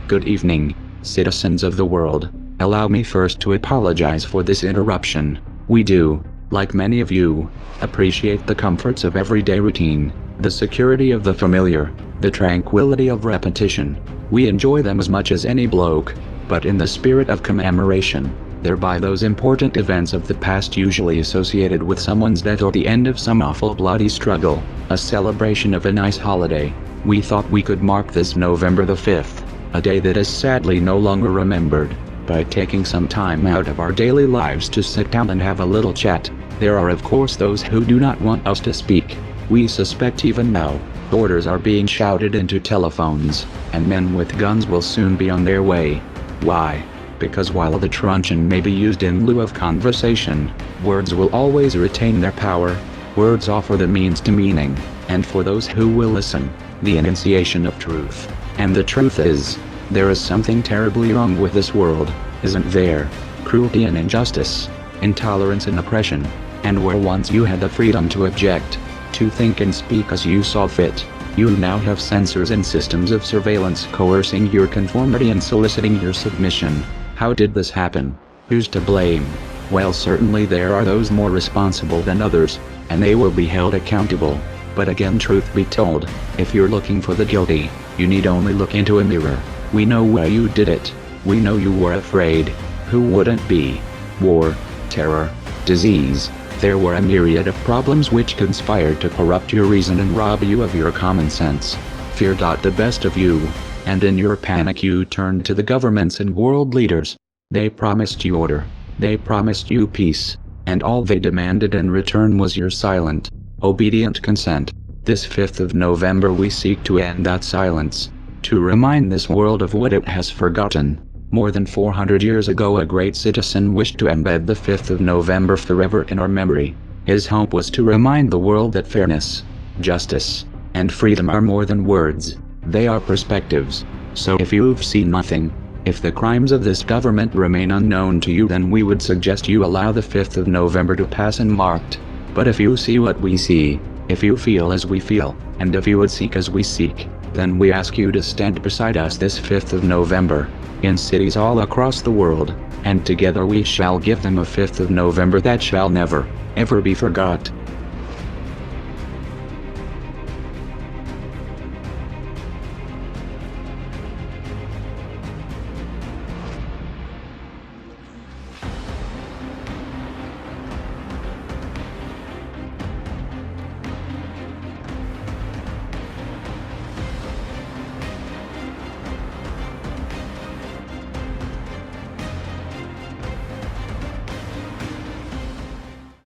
Good evening, citizens of the world. Allow me first to apologize for this interruption. We do, like many of you, appreciate the comforts of everyday routine, the security of the familiar, the tranquility of repetition. We enjoy them as much as any bloke, but in the spirit of commemoration, thereby those important events of the past usually associated with someone's death or the end of some awful bloody struggle, a celebration of a nice holiday, we thought we could mark this November the 5th, a day that is sadly no longer remembered, by taking some time out of our daily lives to sit down and have a little chat. There are of course those who do not want us to speak. We suspect even now, orders are being shouted into telephones, and men with guns will soon be on their way. Why? Because while the truncheon may be used in lieu of conversation, words will always retain their power. Words offer the means to meaning, and for those who will listen, the enunciation of truth. And the truth is, there is something terribly wrong with this world, isn't there? Cruelty and injustice, intolerance and oppression, and where once you had the freedom to object, to think and speak as you saw fit, you now have censors and systems of surveillance coercing your conformity and soliciting your submission. How did this happen? Who's to blame? Well, certainly there are those more responsible than others, and they will be held accountable. But again, truth be told, if you're looking for the guilty, you need only look into a mirror. We know why you did it. We know you were afraid. Who wouldn't be? War, terror, disease. There were a myriad of problems which conspired to corrupt your reason and rob you of your common sense. Fear got the best of you, and in your panic you turned to the governments and world leaders. They promised you order. They promised you peace, and all they demanded in return was your silent, obedient consent. This 5th of November we seek to end that silence, to remind this world of what it has forgotten. More than 400 years ago a great citizen wished to embed the 5th of November forever in our memory. His hope was to remind the world that fairness, justice, and freedom are more than words, they are perspectives. So if you've seen nothing, if the crimes of this government remain unknown to you, then we would suggest you allow the 5th of November to pass unmarked. But if you see what we see, if you feel as we feel, and if you would seek as we seek, then we ask you to stand beside us this 5th of November, in cities all across the world, and together we shall give them a 5th of November that shall never, ever be forgot.